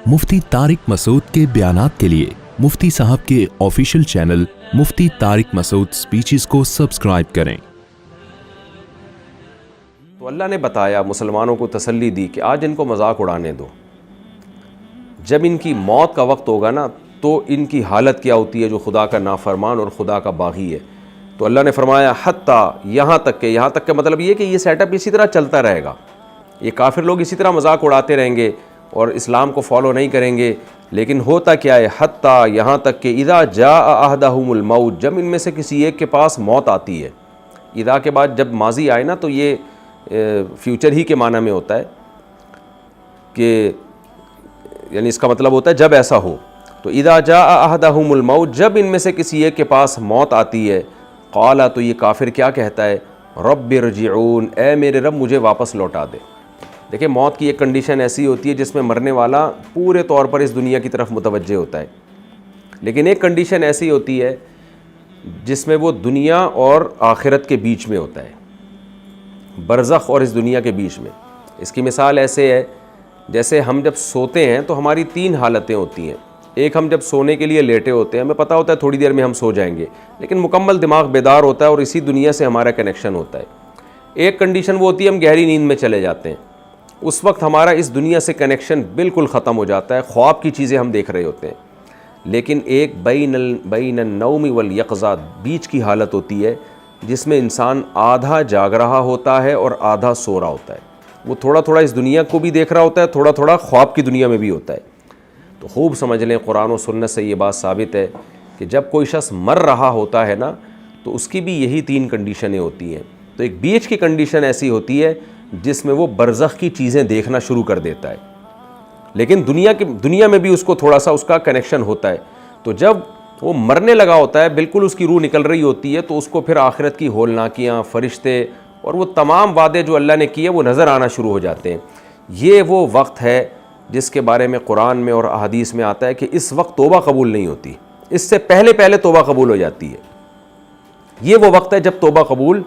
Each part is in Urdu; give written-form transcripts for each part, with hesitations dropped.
مفتی طارق مسعود کے بیانات کے لیے مفتی صاحب کے آفیشیل چینل مفتی طارق مسعود سپیچز کو سبسکرائب کریں۔ تو اللہ نے بتایا، مسلمانوں کو تسلی دی کہ آج ان کو مذاق اڑانے دو، جب ان کی موت کا وقت ہوگا نا تو ان کی حالت کیا ہوتی ہے جو خدا کا نافرمان اور خدا کا باغی ہے۔ تو اللہ نے فرمایا حتیٰ یہاں تک کہ مطلب یہ کہ یہ سیٹ اپ اسی طرح چلتا رہے گا، یہ کافر لوگ اسی طرح مذاق اڑاتے رہیں گے اور اسلام کو فالو نہیں کریں گے، لیکن ہوتا کیا ہے حتیٰ یہاں تک کہ اذا جاء احدہم الموت، جب ان میں سے کسی ایک کے پاس موت آتی ہے۔ اذا کے بعد جب ماضی آئے نا تو یہ فیوچر ہی کے معنی میں ہوتا ہے کہ یعنی اس کا مطلب ہوتا ہے جب ایسا ہو۔ تو اذا جاء احدہم الموت، جب ان میں سے کسی ایک کے پاس موت آتی ہے، قالا، تو یہ کافر کیا کہتا ہے، رب ارجعون، اے میرے رب مجھے واپس لوٹا دے۔ دیکھیں موت کی ایک کنڈیشن ایسی ہوتی ہے جس میں مرنے والا پورے طور پر اس دنیا کی طرف متوجہ ہوتا ہے، لیکن ایک کنڈیشن ایسی ہوتی ہے جس میں وہ دنیا اور آخرت کے بیچ میں ہوتا ہے، برزخ اور اس دنیا کے بیچ میں۔ اس کی مثال ایسے ہے جیسے ہم جب سوتے ہیں تو ہماری تین حالتیں ہوتی ہیں۔ ایک، ہم جب سونے کے لیے لیٹے ہوتے ہیں، ہمیں پتہ ہوتا ہے تھوڑی دیر میں ہم سو جائیں گے، لیکن مکمل دماغ بیدار ہوتا ہے اور اسی دنیا سے ہمارا کنیکشن ہوتا ہے۔ ایک کنڈیشن وہ ہوتی ہے ہم گہری نیند میں چلے جاتے ہیں، اس وقت ہمارا اس دنیا سے کنیکشن بالکل ختم ہو جاتا ہے، خواب کی چیزیں ہم دیکھ رہے ہوتے ہیں۔ لیکن ایک بین النوم والیقظہ، بیچ کی حالت ہوتی ہے جس میں انسان آدھا جاگ رہا ہوتا ہے اور آدھا سو رہا ہوتا ہے، وہ تھوڑا تھوڑا اس دنیا کو بھی دیکھ رہا ہوتا ہے، تھوڑا تھوڑا خواب کی دنیا میں بھی ہوتا ہے۔ تو خوب سمجھ لیں، قرآن و سنت سے یہ بات ثابت ہے کہ جب کوئی شخص مر رہا ہوتا ہے نا تو اس کی بھی یہی تین کنڈیشنیں ہوتی ہیں۔ تو ایک بیچ کی کنڈیشن ایسی ہوتی ہے جس میں وہ برزخ کی چیزیں دیکھنا شروع کر دیتا ہے، لیکن دنیا میں بھی اس کو تھوڑا سا اس کا کنیکشن ہوتا ہے۔ تو جب وہ مرنے لگا ہوتا ہے، بالکل اس کی روح نکل رہی ہوتی ہے، تو اس کو پھر آخرت کی ہولناکیاں، فرشتے اور وہ تمام وعدے جو اللہ نے کیے وہ نظر آنا شروع ہو جاتے ہیں۔ یہ وہ وقت ہے جس کے بارے میں قرآن میں اور احادیث میں آتا ہے کہ اس وقت توبہ قبول نہیں ہوتی، اس سے پہلے توبہ قبول ہو جاتی ہے۔ یہ وہ وقت ہے جب توبہ قبول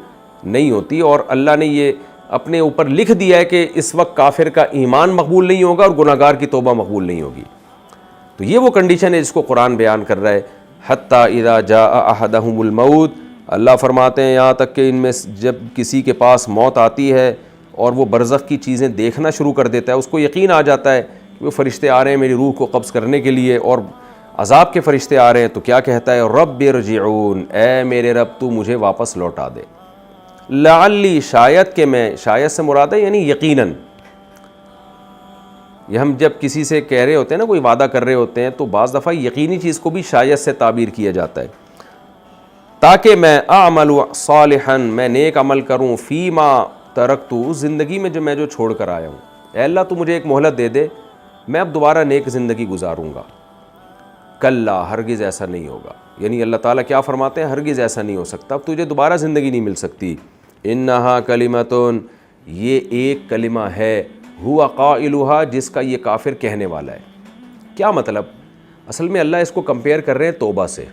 نہیں ہوتی، اور اللہ نے یہ اپنے اوپر لکھ دیا ہے کہ اس وقت کافر کا ایمان مقبول نہیں ہوگا اور گناہگار کی توبہ مقبول نہیں ہوگی۔ تو یہ وہ کنڈیشن ہے جس کو قرآن بیان کر رہا ہے، حتیٰ اذا جاء احدہم الموت، اللہ فرماتے ہیں یہاں تک کہ ان میں جب کسی کے پاس موت آتی ہے اور وہ برزخ کی چیزیں دیکھنا شروع کر دیتا ہے، اس کو یقین آ جاتا ہے کہ وہ فرشتے آ رہے ہیں میری روح کو قبض کرنے کے لیے اور عذاب کے فرشتے آ رہے ہیں، تو کیا کہتا ہے، رب ارجعون، اے میرے رب تو مجھے واپس لوٹا دے، لعلی، شاید کہ میں، شاید سے مراد ہے یعنی یقیناً۔ یہ ہم جب کسی سے کہہ رہے ہوتے ہیں نا، کوئی وعدہ کر رہے ہوتے ہیں، تو بعض دفعہ یقینی چیز کو بھی شاید سے تعبیر کیا جاتا ہے، تاکہ میں اعمل صالحا، میں نیک عمل کروں، فیما ترکت، اس زندگی میں جو چھوڑ کر آیا ہوں۔ اے اللہ تو مجھے ایک مہلت دے دے، میں اب دوبارہ نیک زندگی گزاروں گا۔ کلا، ہرگز ایسا نہیں ہوگا، یعنی اللہ تعالیٰ کیا فرماتے ہیں، ہرگز ایسا نہیں ہو سکتا، اب تجھے دوبارہ زندگی نہیں مل سکتی۔ انہا کلمتن، یہ ایک کلمہ ہے، ہوا قائلہا، جس کا یہ کافر کہنے والا ہے۔ کیا مطلب؟ اصل میں اللہ اس کو کمپیئر کر رہے ہیں توبہ سے۔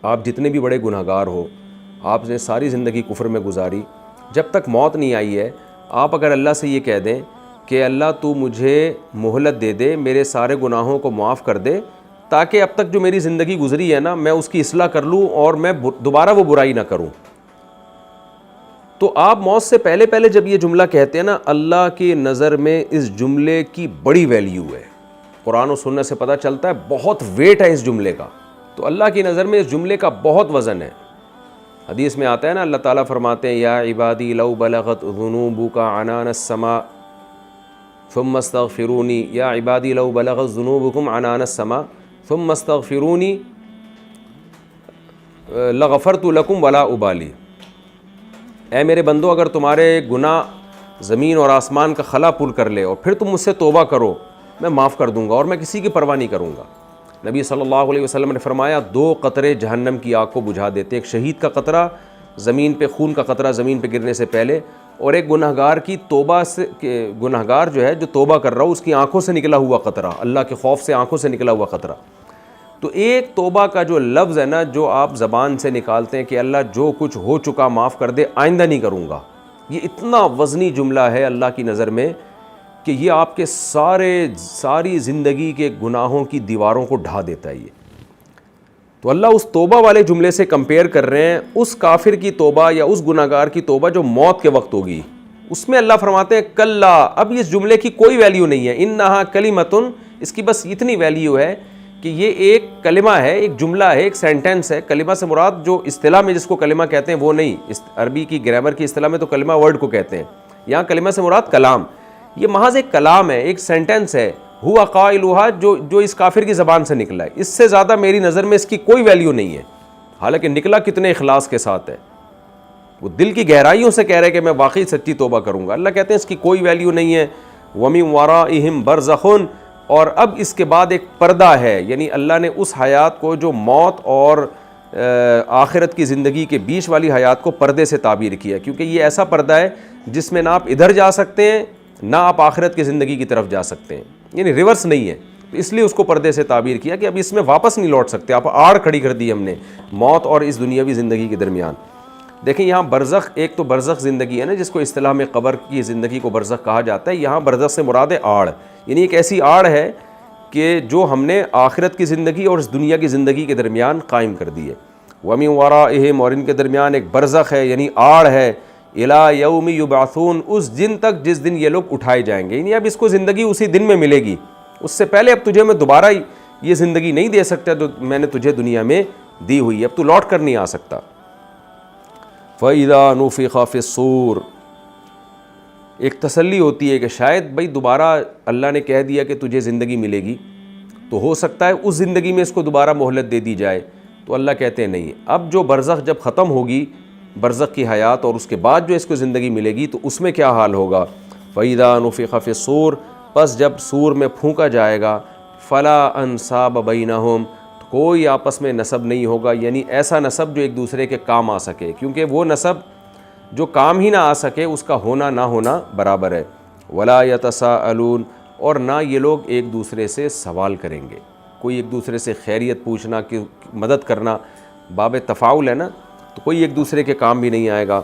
آپ جتنے بھی بڑے گناہگار ہو، آپ نے ساری زندگی کفر میں گزاری، جب تک موت نہیں آئی ہے، آپ اگر اللہ سے یہ کہہ دیں کہ اللہ تو مجھے مہلت دے دے، میرے سارے گناہوں کو معاف کر دے، تاکہ اب تک جو میری زندگی گزری ہے نا میں اس کی اصلاح کر لوں اور میں دوبارہ وہ برائی نہ کروں، تو آپ موت سے پہلے جب یہ جملہ کہتے ہیں نا، اللہ کی نظر میں اس جملے کی بڑی ویلیو ہے۔ قرآن و سنت سے پتہ چلتا ہے بہت ویٹ ہے اس جملے کا، تو اللہ کی نظر میں اس جملے کا بہت وزن ہے۔ حدیث میں آتا ہے نا، اللہ تعالیٰ فرماتے ہیں یا عبادی لو بلغت ذنوبک عنان السماء ثم استغفرونی، یا عبادی لو بلغت ذنوبکم عنان السماء ثم استغفرونی لغفرت لکم ولا ابالی، اے میرے بندو اگر تمہارے گناہ زمین اور آسمان کا خلا پور کر لے اور پھر تم مجھ سے توبہ کرو، میں معاف کر دوں گا اور میں کسی کی پرواہ نہیں کروں گا۔ نبی صلی اللہ علیہ وسلم نے فرمایا 2 قطرے جہنم کی آگ کو بجھا دیتے ہیں، ایک شہید کا قطرہ زمین پہ، خون کا قطرہ زمین پہ گرنے سے پہلے، اور ایک گنہگار کی توبہ سے، گنہگار جو ہے جو توبہ کر رہا ہو اس کی آنکھوں سے نکلا ہوا قطرہ، اللہ کے خوف سے آنکھوں سے نکلا ہوا قطرہ۔ تو ایک توبہ کا جو لفظ ہے نا، جو آپ زبان سے نکالتے ہیں کہ اللہ جو کچھ ہو چکا معاف کر دے، آئندہ نہیں کروں گا، یہ اتنا وزنی جملہ ہے اللہ کی نظر میں کہ یہ آپ کے ساری زندگی کے گناہوں کی دیواروں کو ڈھا دیتا ہے یہ. تو اللہ اس توبہ والے جملے سے کمپیئر کر رہے ہیں اس کافر کی توبہ یا اس گناہگار کی توبہ جو موت کے وقت ہوگی. اس میں اللہ فرماتے ہیں کلا، اب اس جملے کی کوئی ویلیو نہیں ہے. انہا کلمتن، اس کی بس اتنی ویلیو ہے کہ یہ ایک کلمہ ہے، ایک جملہ ہے، ایک سینٹنس ہے. کلمہ سے مراد جو اصطلاح میں جس کو کلمہ کہتے ہیں وہ نہیں، عربی کی گرامر کی اصطلاح میں تو کلمہ ورڈ کو کہتے ہیں. یہاں کلمہ سے مراد کلام. یہ محض ایک کلام ہے، ایک سینٹنس ہے. ہوا قائلھا، جو اس کافر کی زبان سے نکلا ہے. اس سے زیادہ میری نظر میں اس کی کوئی ویلیو نہیں ہے. حالانکہ نکلا کتنے اخلاص کے ساتھ ہے، وہ دل کی گہرائیوں سے کہہ رہے کہ میں واقعی سچی توبہ کروں گا. اللہ کہتے ہیں اس کی کوئی ویلیو نہیں ہے. وَمِن وَرَائِهِمْ بَرْزَخٌ، اور اب اس کے بعد ایک پردہ ہے. یعنی اللہ نے اس حیات کو جو موت اور آخرت کی زندگی کے بیچ والی حیات کو پردے سے تعبیر کیا، کیونکہ یہ ایسا پردہ ہے جس میں نہ آپ ادھر جا سکتے ہیں نہ آپ آخرت کی زندگی کی طرف جا سکتے ہیں، یعنی ریورس نہیں ہے. اس لیے اس کو پردے سے تعبیر کیا کہ اب اس میں واپس نہیں لوٹ سکتے. آپ آڑ کھڑی کر دی ہم نے موت اور اس دنیاوی زندگی کے درمیان. دیکھیں یہاں برزخ، ایک تو برزخ زندگی ہے نا جس کو اصطلاح میں قبر کی زندگی کو برزخ کہا جاتا ہے. یہاں برزخ سے مراد ہے آڑ، یعنی ایک ایسی آڑ ہے کہ جو ہم نے آخرت کی زندگی اور اس دنیا کی زندگی کے درمیان قائم کر دی ہے. وَمِن وَرَائِهِمْ، اور ان کے درمیان ایک برزخ ہے یعنی آڑ ہے. اِلَىٰ يَوْمِ يُبْعَثُونَ، اس دن تک جس دن یہ لوگ اٹھائے جائیں گے. یعنی اب اس کو زندگی اسی دن میں ملے گی. اس سے پہلے اب تجھے میں دوبارہ یہ زندگی نہیں دے سکتا جو میں نے تجھے دنیا میں دی ہوئی ہے. اب تو لوٹ کر نہیں آ سکتا. فَإِذَا نُفِخَ فِي الصُّورِ، ایک تسلی ہوتی ہے کہ شاید بھائی دوبارہ اللہ نے کہہ دیا کہ تجھے زندگی ملے گی تو ہو سکتا ہے اس زندگی میں اس کو دوبارہ مہلت دے دی جائے. تو اللہ کہتے ہیں نہیں، اب جو برزخ جب ختم ہوگی، برزخ کی حیات، اور اس کے بعد جو اس کو زندگی ملے گی تو اس میں کیا حال ہوگا. فَإِذَا نُفِخَ فِي الصُّورِ، پس جب سور میں پھونکا جائے گا، فَلَا أَنْسَابَ بَيْنَهُمْ، کوئی آپس میں نسب نہیں ہوگا. یعنی ایسا نسب جو ایک دوسرے کے کام آ سکے، کیونکہ وہ نسب جو کام ہی نہ آ سکے اس کا ہونا نہ ہونا برابر ہے. وَلَا يَتَسَاءَلُونَ، اور نہ یہ لوگ ایک دوسرے سے سوال کریں گے. کوئی ایک دوسرے سے خیریت پوچھنا، کہ مدد کرنا، باب تفاعل ہے نا، تو کوئی ایک دوسرے کے کام بھی نہیں آئے گا.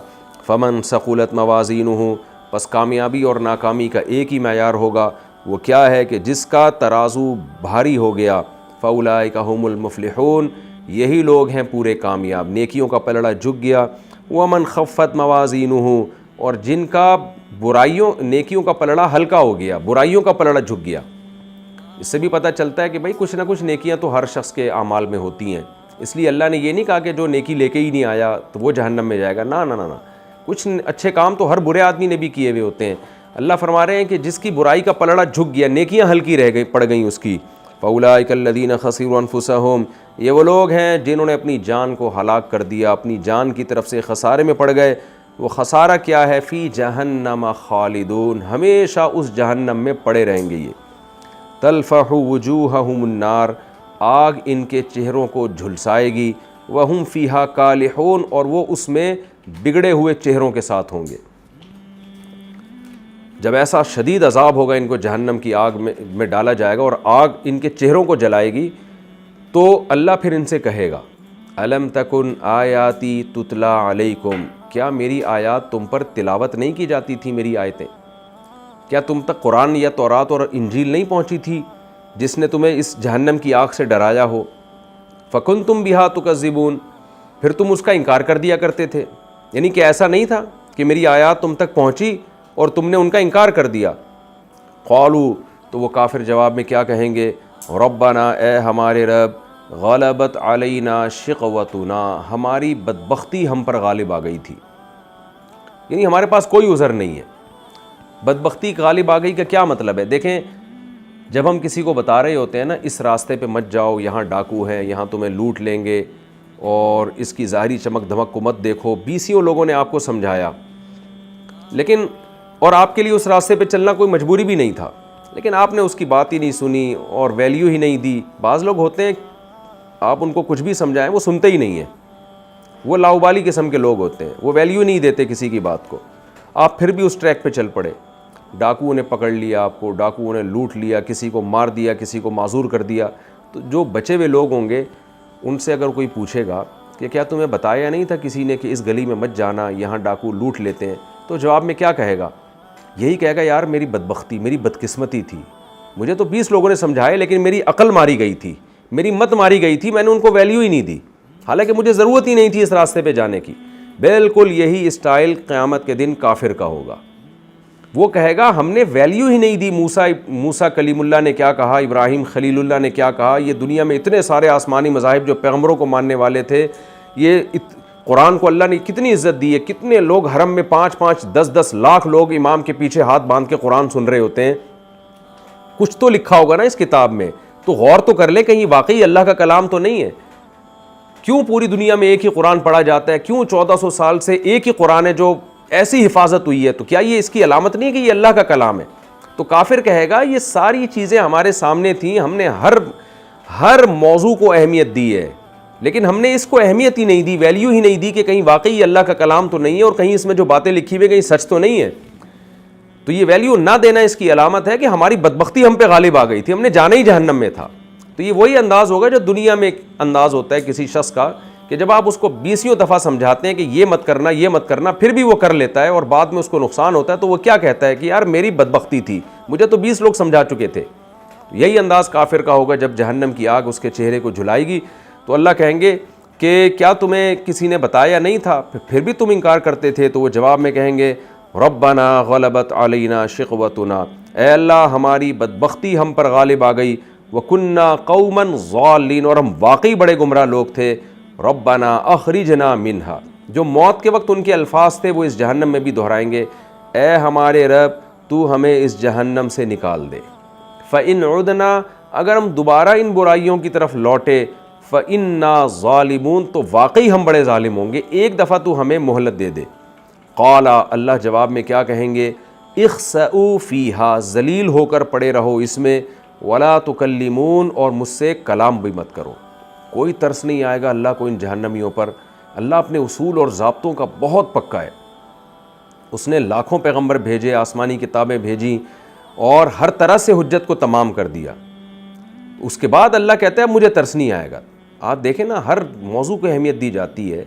فَمَنْ ثَقُلَتْ مَوَازِينُهُ، پس کامیابی اور ناکامی کا ایک ہی معیار ہوگا. وہ کیا ہے کہ جس کا ترازو بھاری ہو گیا. فَأُولَٰئِكَ هُمُ الْمُفْلِحُونَ، یہی لوگ ہیں پورے کامیاب. نیکیوں کا پلڑا جھک گیا. وَمَنْ خَفَّتْ مَوَازِينُهُ، اور جن کا نیکیوں کا پلڑا ہلکا ہو گیا، برائیوں کا پلڑا جھک گیا. اس سے بھی پتہ چلتا ہے کہ بھائی کچھ نہ کچھ نیکیاں تو ہر شخص کے اعمال میں ہوتی ہیں. اس لیے اللہ نے یہ نہیں کہا کہ جو نیکی لے کے ہی نہیں آیا تو وہ جہنم میں جائے گا. نہ نہ نہ، کچھ اچھے کام تو ہر برے آدمی نے بھی کیے ہوئے ہوتے ہیں. اللہ فرما رہے ہیں کہ جس کی برائی کا پلڑا جھک گیا، نیکیاں ہلکی پڑ گئیں اس کی. فَأُولَٰئِكَ الَّذِينَ خَسِرُوا أَنفُسَهُمْ، یہ وہ لوگ ہیں جنہوں نے اپنی جان کو ہلاک کر دیا، اپنی جان کی طرف سے خسارے میں پڑ گئے. وہ خسارہ کیا ہے؟ فی جہنم خالدون، ہمیشہ اس جہنم میں پڑے رہیں گے. یہ تلفح وجوہہم النار، آگ ان کے چہروں کو جھلسائے گی. وہم فیہا کالحون، اور وہ اس میں بگڑے ہوئے چہروں کے ساتھ ہوں گے. جب ایسا شدید عذاب ہوگا، ان کو جہنم کی آگ میں ڈالا جائے گا اور آگ ان کے چہروں کو جلائے گی، تو اللہ پھر ان سے کہے گا الم تکن آیاتی تتلا علیکم، کیا میری آیات تم پر تلاوت نہیں کی جاتی تھی؟ میری آیتیں کیا تم تک قرآن یا تورات اور انجیل نہیں پہنچی تھی جس نے تمہیں اس جہنم کی آگ سے ڈرایا ہو؟ فکنتم بہا تکذبون، پھر تم اس کا انکار کر دیا کرتے تھے. یعنی کہ ایسا نہیں تھا کہ میری آیات تم تک پہنچی اور تم نے ان کا انکار کر دیا. قالوا، تو وہ کافر جواب میں کیا کہیں گے؟ ربنا، اے ہمارے رب، غلبت علینا شقوتنا، ہماری بدبختی ہم پر غالب آ گئی تھی. یعنی ہمارے پاس کوئی عذر نہیں ہے. بدبختی غالب آ گئی کا کیا مطلب ہے؟ دیکھیں، جب ہم کسی کو بتا رہے ہوتے ہیں نا اس راستے پہ مت جاؤ، یہاں ڈاکو ہیں، یہاں تمہیں لوٹ لیں گے، اور اس کی ظاہری چمک دھمک کو مت دیکھو، 20 لوگوں نے آپ کو سمجھایا، لیکن اور آپ کے لیے اس راستے پہ چلنا کوئی مجبوری بھی نہیں تھا، لیکن آپ نے اس کی بات ہی نہیں سنی اور ویلیو ہی نہیں دی. بعض لوگ ہوتے ہیں آپ ان کو کچھ بھی سمجھائیں وہ سنتے ہی نہیں ہیں، وہ لاؤبالی قسم کے لوگ ہوتے ہیں، وہ ویلیو نہیں دیتے کسی کی بات کو. آپ پھر بھی اس ٹریک پہ چل پڑے، ڈاکوؤں نے پکڑ لیا آپ کو، ڈاکوؤں نے لوٹ لیا، کسی کو مار دیا، کسی کو معذور کر دیا. تو جو بچے ہوئے لوگ ہوں گے ان سے اگر کوئی پوچھے گا کہ کیا تمہیں بتایا نہیں تھا کسی نے کہ اس گلی میں مت جانا، یہاں ڈاکو لوٹ لیتے ہیں، تو جواب میں کیا کہے گا؟ یہی کہے گا یار میری بدبختی، میری بدقسمتی تھی، مجھے تو 20 لوگوں نے سمجھائے لیکن میری عقل ماری گئی تھی، میری مت ماری گئی تھی، میں نے ان کو ویلیو ہی نہیں دی، حالانکہ مجھے ضرورت ہی نہیں تھی اس راستے پہ جانے کی۔ بالکل یہی اسٹائل قیامت کے دن کافر کا ہوگا۔ وہ کہے گا ہم نے ویلیو ہی نہیں دی، موسیٰ کلیم اللہ نے کیا کہا، ابراہیم خلیل اللہ نے کیا کہا، یہ دنیا میں اتنے سارے آسمانی مذاہب جو پیغمبروں کو ماننے والے تھے، یہ قرآن کو اللہ نے کتنی عزت دی ہے، کتنے لوگ حرم میں 5-5 10-10 لاکھ لوگ امام کے پیچھے ہاتھ باندھ کے قرآن سن رہے ہوتے ہیں، کچھ تو لکھا ہوگا نا اس کتاب میں، تو غور تو کر لیں کہیں واقعی اللہ کا کلام تو نہیں ہے۔ کیوں پوری دنیا میں ایک ہی قرآن پڑھا جاتا ہے، کیوں 1400 سال سے ایک ہی قرآن ہے جو ایسی حفاظت ہوئی ہے، تو کیا یہ اس کی علامت نہیں ہے کہ یہ اللہ کا کلام ہے؟ تو کافر کہے گا یہ ساری چیزیں ہمارے سامنے تھیں، ہم نے ہر موضوع کو اہمیت دی ہے، لیکن ہم نے اس کو اہمیت ہی نہیں دی، ویلیو ہی نہیں دی کہ کہیں واقعی یہ اللہ کا کلام تو نہیں ہے اور کہیں اس میں جو باتیں لکھی ہوئی کہیں سچ تو نہیں ہے۔ تو یہ ویلیو نہ دینا اس کی علامت ہے کہ ہماری بدبختی ہم پہ غالب آ گئی تھی، ہم نے جانا ہی جہنم میں تھا۔ تو یہ وہی انداز ہوگا جو دنیا میں ایک انداز ہوتا ہے کسی شخص کا کہ جب آپ اس کو 20 دفعہ سمجھاتے ہیں کہ یہ مت کرنا یہ مت کرنا، پھر بھی وہ کر لیتا ہے اور بعد میں اس کو نقصان ہوتا ہے، تو وہ کیا کہتا ہے کہ یار میری بدبختی تھی، مجھے تو 20 لوگ سمجھا چکے تھے۔ یہی انداز کافر کا ہوگا جب جہنم کی آگ اس کے چہرے کو جھلائے گی، تو اللہ کہیں گے کہ کیا تمہیں کسی نے بتایا نہیں تھا، پھر بھی تم انکار کرتے تھے؟ تو وہ جواب میں کہیں گے ربنا غلبت علینا شقوتنا، اے اللہ ہماری بدبختی ہم پر غالب آ گئی، وکننا قوما ضالین، اور ہم واقعی بڑے گمراہ لوگ تھے، ربنا اخرجنا منہا، جو موت کے وقت ان کے الفاظ تھے وہ اس جہنم میں بھی دہرائیں گے، اے ہمارے رب تو ہمیں اس جہنم سے نکال دے، فإن عدنا، اگر ہم دوبارہ ان برائیوں کی طرف لوٹے، فإنا ظالمون، تو واقعی ہم بڑے ظالم ہوں گے، ایک دفعہ تو ہمیں مہلت دے دے۔ قال، اللہ جواب میں کیا کہیں گے، اخسئوا فیہا، ذلیل ہو کر پڑے رہو اس میں، ولا تکلمون، اور مجھ سے کلام بھی مت کرو۔ کوئی ترس نہیں آئے گا اللہ کو ان جہنمیوں پر۔ اللہ اپنے اصول اور ضابطوں کا بہت پکا ہے، اس نے لاکھوں پیغمبر بھیجے، آسمانی کتابیں بھیجیں اور ہر طرح سے حجت کو تمام کر دیا۔ اس کے بعد اللہ کہتا ہے مجھے ترس نہیں آئے گا۔ آپ دیکھیں نا، ہر موضوع کو اہمیت دی جاتی ہے،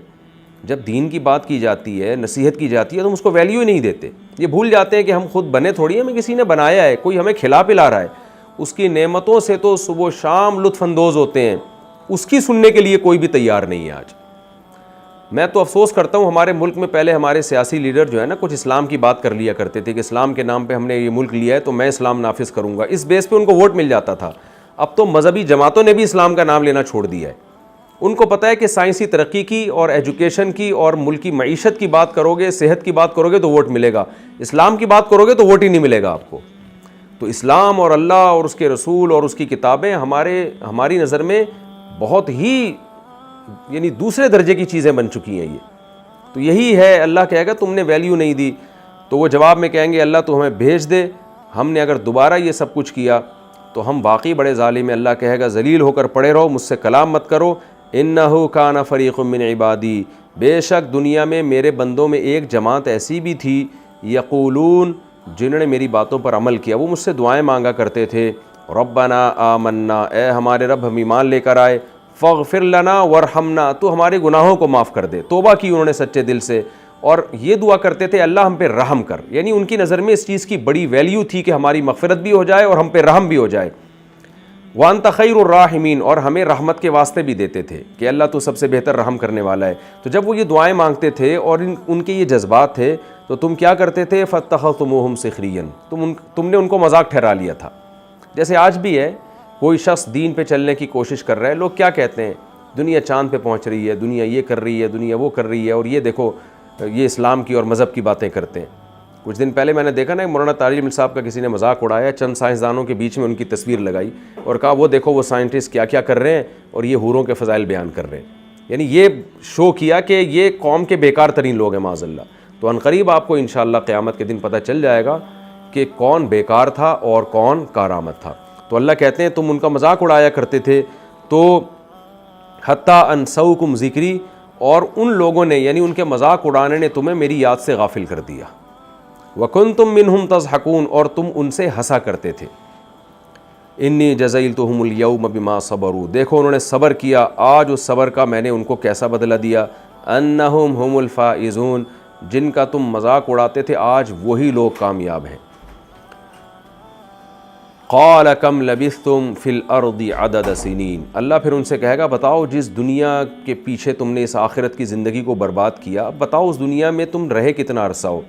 جب دین کی بات کی جاتی ہے، نصیحت کی جاتی ہے، تو ہم اس کو ویلیو ہی نہیں دیتے، یہ بھول جاتے ہیں کہ ہم خود بنے تھوڑی ہیں، ہمیں کسی نے بنایا ہے، کوئی ہمیں کھلا پلا رہا ہے، اس کی نعمتوں سے تو صبح و شام لطف اندوز ہوتے ہیں، اس کی سننے کے لیے کوئی بھی تیار نہیں ہے آج۔ میں تو افسوس کرتا ہوں، ہمارے ملک میں پہلے ہمارے سیاسی لیڈر جو ہے نا، کچھ اسلام کی بات کر لیا کرتے تھے کہ اسلام کے نام پہ ہم نے یہ ملک لیا ہے تو میں اسلام نافذ کروں گا، اس بیس پہ ان کو ووٹ مل جاتا تھا۔ اب تو مذہبی جماعتوں نے بھی اسلام کا نام لینا چھوڑ دیا ہے، ان کو پتہ ہے کہ سائنسی ترقی کی اور ایجوکیشن کی اور ملکی معیشت کی بات کرو گے، صحت کی بات کرو گے تو ووٹ ملے گا، اسلام کی بات کرو گے تو ووٹ ہی نہیں ملے گا آپ کو۔ تو اسلام اور اللہ اور اس کے رسول اور اس کی کتابیں ہماری نظر میں بہت ہی یعنی دوسرے درجے کی چیزیں بن چکی ہیں۔ یہ تو یہی ہے، اللہ کہے گا تم نے ویلیو نہیں دی، تو وہ جواب میں کہیں گے اللہ تو ہمیں بھیج دے، ہم نے اگر دوبارہ یہ سب کچھ کیا تو ہم واقعی بڑے ظالم ہیں۔ اللہ کہے گا ذلیل ہو کر پڑے رہو، مجھ سے کلام مت کرو، انہ کان فریق من عبادی، بے شک دنیا میں میرے بندوں میں ایک جماعت ایسی بھی تھی، یقولون، جنہوں نے میری باتوں پر عمل کیا، وہ مجھ سے دعائیں مانگا کرتے تھے، ربنا آمنا، اے ہمارے رب ہم ایمان لے کر آئے، فاغفر لنا ورحمنا، تو ہمارے گناہوں کو معاف کر دے، توبہ کی انہوں نے سچے دل سے، اور یہ دعا کرتے تھے اللہ ہم پہ رحم کر، یعنی ان کی نظر میں اس چیز کی بڑی ویلیو تھی کہ ہماری مغفرت بھی ہو جائے اور ہم پہ رحم بھی ہو جائے، وانت خیر الراحمین، اور ہمیں رحمت کے واسطے بھی دیتے تھے کہ اللہ تو سب سے بہتر رحم کرنے والا ہے۔ تو جب وہ یہ دعائیں مانگتے تھے اور ان کے یہ جذبات تھے تو تم کیا کرتے تھے، فاتخذتموہم سخریا، تم نے ان کو مذاق ٹھہرا لیا تھا۔ جیسے آج بھی ہے، کوئی شخص دین پہ چلنے کی کوشش کر رہا ہے، لوگ کیا کہتے ہیں، دنیا چاند پہ پہنچ رہی ہے، دنیا یہ کر رہی ہے، دنیا وہ کر رہی ہے، اور یہ دیکھو یہ اسلام کی اور مذہب کی باتیں کرتے ہیں۔ کچھ دن پہلے میں نے دیکھا نا، مولانا طارق جمیل صاحب کا کسی نے مذاق اڑایا، چند سائنسدانوں کے بیچ میں ان کی تصویر لگائی اور کہا وہ دیکھو وہ سائنٹسٹ کیا کیا کر رہے ہیں اور یہ حوروں کے فضائل بیان کر رہے ہیں، یعنی یہ شو کیا کہ یہ قوم کے بیکار ترین لوگ ہیں معاذ اللہ۔ تو عنقریب آپ کو انشاءاللہ قیامت کے دن پتہ چل جائے گا کہ کون بیکار تھا اور کون کارآمد تھا۔ تو اللہ کہتے ہیں تم ان کا مذاق اڑایا کرتے تھے، تو حتیٰ انسوکم ذکری، اور ان لوگوں نے یعنی ان کے مذاق اڑانے نے تمہیں میری یاد سے غافل کر دیا، وکنتم منہم تضحکون، اور تم ان سے ہنسا کرتے تھے، انی جزیلتہم اليوم بما صبروا، دیکھو انہوں نے صبر کیا، آج اس صبر کا میں نے ان کو کیسا بدلہ دیا، انہم ہم الفائزون، جن کا تم مذاق اڑاتے تھے آج وہی لوگ کامیاب ہیں۔ قال کم لبثتم فی الارض عدد سنین، اللہ پھر ان سے کہے گا بتاؤ جس دنیا کے پیچھے تم نے اس آخرت کی زندگی کو برباد کیا، بتاؤ اس دنیا میں تم رہے کتنا عرصہ ہو۔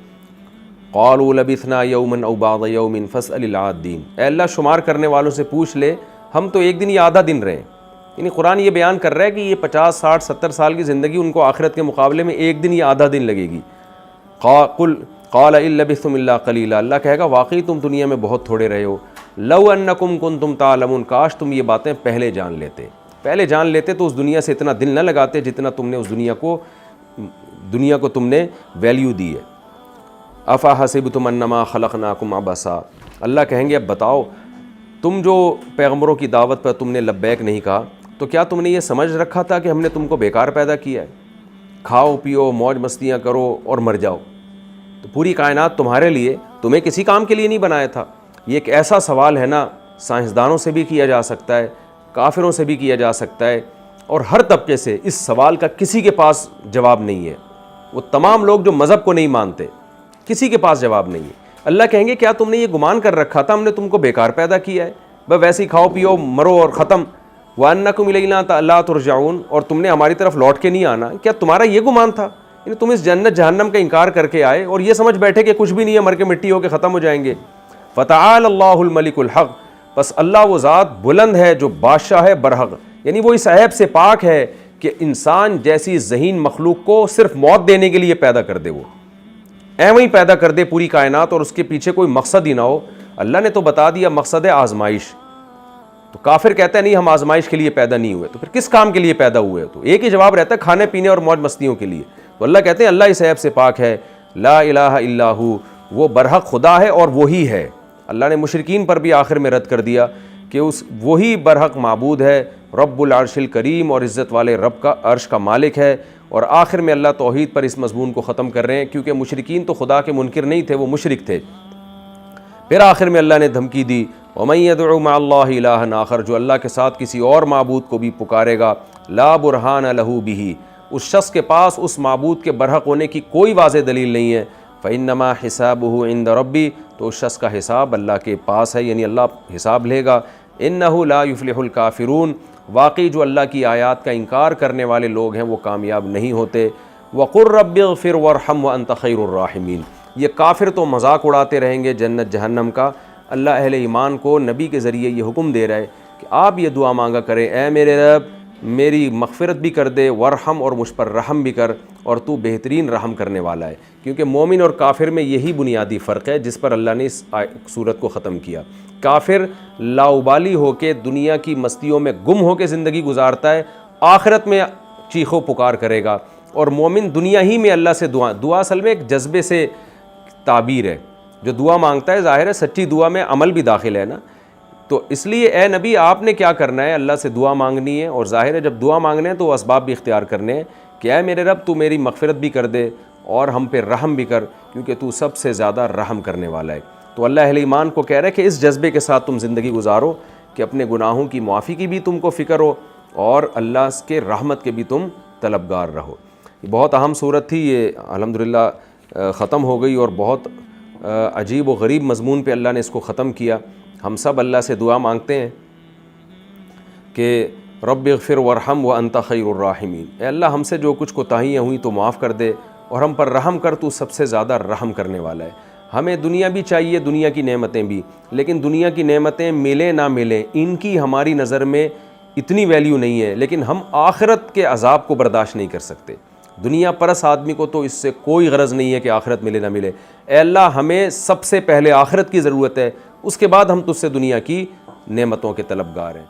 قالوا لبثنا یوما او بعض یوم فاسأل العادین، اے اللہ شمار کرنے والوں سے پوچھ لے، ہم تو ایک دن یا آدھا دن رہے۔ یعنی قرآن یہ بیان کر رہا ہے کہ یہ 50 60 70 سال کی زندگی ان کو آخرت کے مقابلے میں ایک دن یا آدھا دن لگے گی۔ قال ان لبثتم الا قلیلا، اللہ کہے گا واقعی تم دنیا میں بہت تھوڑے رہے ہو۔ لو انکم کنتم تعلمون، کاش تم یہ باتیں پہلے جان لیتے تو اس دنیا سے اتنا دل نہ لگاتے جتنا تم نے اس دنیا کو تم نے ویلیو دی ہے۔ افحسبتم انما خلقناکم عبثا، اللہ کہیں گے اب بتاؤ تم جو پیغمبروں کی دعوت پر تم نے لبیک نہیں کہا تو کیا تم نے یہ سمجھ رکھا تھا کہ ہم نے تم کو بیکار پیدا کیا ہے؟ کھاؤ پیو موج مستیاں کرو اور مر جاؤ، تو پوری کائنات تمہارے لیے، تمہیں کسی کام کے لیے نہیں بنایا تھا۔ یہ ایک ایسا سوال ہے نا، سائنسدانوں سے بھی کیا جا سکتا ہے، کافروں سے بھی کیا جا سکتا ہے، اور ہر طبقے سے اس سوال کا کسی کے پاس جواب نہیں ہے۔ وہ تمام لوگ جو مذہب کو نہیں مانتے، کسی کے پاس جواب نہیں ہے۔ اللہ کہیں گے کیا تم نے یہ گمان کر رکھا تھا ہم نے تم کو بیکار پیدا کیا ہے، بس ویسے ہی کھاؤ پیو مرو اور ختم۔ وَأَنَّكُمْ إِلَيْنَا لَا تُرْجَعُونَ، اور تم نے ہماری طرف لوٹ کے نہیں آنا، کیا تمہارا یہ گمان تھا؟ یعنی تم اس جنت جہنم کا انکار کر کے آئے اور یہ سمجھ بیٹھے کہ کچھ بھی نہیں ہے، مر کے مٹی ہو کے ختم ہو جائیں گے۔ فَتَعَالَ اللَّهُ الْمَلِكُ الْحَقُّ، بس اللہ وہ ذات بلند ہے جو بادشاہ ہے برحق، یعنی وہ اس عیب سے پاک ہے کہ انسان جیسی ذہین مخلوق کو صرف موت دینے کے لیے پیدا کر دے، وہ ایویں ہی پیدا کر دے پوری کائنات اور اس کے پیچھے کوئی مقصد ہی نہ ہو۔ اللہ نے تو بتا دیا مقصد ہے آزمائش، تو کافر کہتا ہے نہیں ہم آزمائش کے لیے پیدا نہیں ہوئے، تو پھر کس کام کے لیے پیدا ہوئے؟ تو ایک ہی جواب رہتا ہے کھانے پینے اور موج مستیوں کے لیے۔ تو اللہ کہتے ہیں اللہ اس عیب سے پاک ہے، لا الہ الا ہو، وہ برحق خدا ہے اور وہی ہے۔ اللہ نے مشرکین پر بھی آخر میں رد کر دیا کہ وہی برحق معبود ہے، رب العرش الکریم، اور عزت والے رب کا عرش کا مالک ہے۔ اور آخر میں اللہ توحید پر اس مضمون کو ختم کر رہے ہیں، کیونکہ مشرکین تو خدا کے منکر نہیں تھے، وہ مشرک تھے۔ پھر آخر میں اللہ نے دھمکی دی وَمَن يَدْعُ مَعَ اللَّهِ إِلَٰهًا آخر، جو اللہ کے ساتھ کسی اور معبود کو بھی پکارے گا، لا برہان لہ بہ، اس شخص کے پاس اس معبود کے برحق ہونے کی کوئی واضح دلیل نہیں ہے، فَإِنَّمَا حِسَابُهُ عِندَ رَبِّي، تو اس شخص کا حساب اللہ کے پاس ہے، یعنی اللہ حساب لے گا۔ إِنَّهُ لَا يُفْلِحُ الْكَافِرُونَ، واقعی جو اللہ کی آیات کا انکار کرنے والے لوگ ہیں وہ کامیاب نہیں ہوتے۔ وَقُلْ رَبِّ اغْفِرْ وَارْحَمْ وَأَنْتَ خَيْرُ الرَّاحِمِينَ، یہ کافر تو مذاق اڑاتے رہیں گے جنت جہنم کا، اللہ اہل ایمان کو نبی کے ذریعے یہ حکم دے رہا ہے کہ آپ یہ دعا مانگا کریں، اے میرے رب میری مغفرت بھی کر دے، ورحم، اور مجھ پر رحم بھی کر، اور تو بہترین رحم کرنے والا ہے۔ کیونکہ مومن اور کافر میں یہی بنیادی فرق ہے جس پر اللہ نے اس صورت کو ختم کیا۔ کافر لاؤبالی ہو کے دنیا کی مستیوں میں گم ہو کے زندگی گزارتا ہے، آخرت میں چیخو پکار کرے گا، اور مومن دنیا ہی میں اللہ سے دعا اصل میں ایک جذبے سے تعبیر ہے، جو دعا مانگتا ہے ظاہر ہے سچی دعا میں عمل بھی داخل ہے نا، تو اس لیے اے نبی آپ نے کیا کرنا ہے، اللہ سے دعا مانگنی ہے، اور ظاہر ہے جب دعا مانگنے ہیں تو اسباب بھی اختیار کرنے ہیں کہ اے میرے رب تو میری مغفرت بھی کر دے اور ہم پہ رحم بھی کر، کیونکہ تو سب سے زیادہ رحم کرنے والا ہے۔ تو اللہ اہل ایمان کو کہہ رہے کہ اس جذبے کے ساتھ تم زندگی گزارو کہ اپنے گناہوں کی معافی کی بھی تم کو فکر ہو اور اللہ کے رحمت کے بھی تم طلبگار رہو۔ یہ بہت اہم صورت تھی، یہ الحمدللہ ختم ہو گئی، اور بہت عجیب و غریب مضمون پہ اللہ نے اس کو ختم کیا۔ ہم سب اللہ سے دعا مانگتے ہیں کہ رب اغفر ورحم وانت خیر الراحمین، اے اللہ ہم سے جو کچھ کوتاہیاں ہوئیں تو معاف کر دے اور ہم پر رحم کر، تو سب سے زیادہ رحم کرنے والا ہے۔ ہمیں دنیا بھی چاہیے، دنیا کی نعمتیں بھی، لیکن دنیا کی نعمتیں ملیں نہ ملیں ان کی ہماری نظر میں اتنی ویلیو نہیں ہے، لیکن ہم آخرت کے عذاب کو برداشت نہیں کر سکتے۔ دنیا پرس آدمی کو تو اس سے کوئی غرض نہیں ہے کہ آخرت ملے نہ ملے۔ اے اللہ ہمیں سب سے پہلے آخرت کی ضرورت ہے، اس کے بعد ہم تجھ سے دنیا کی نعمتوں کے طلبگار ہیں۔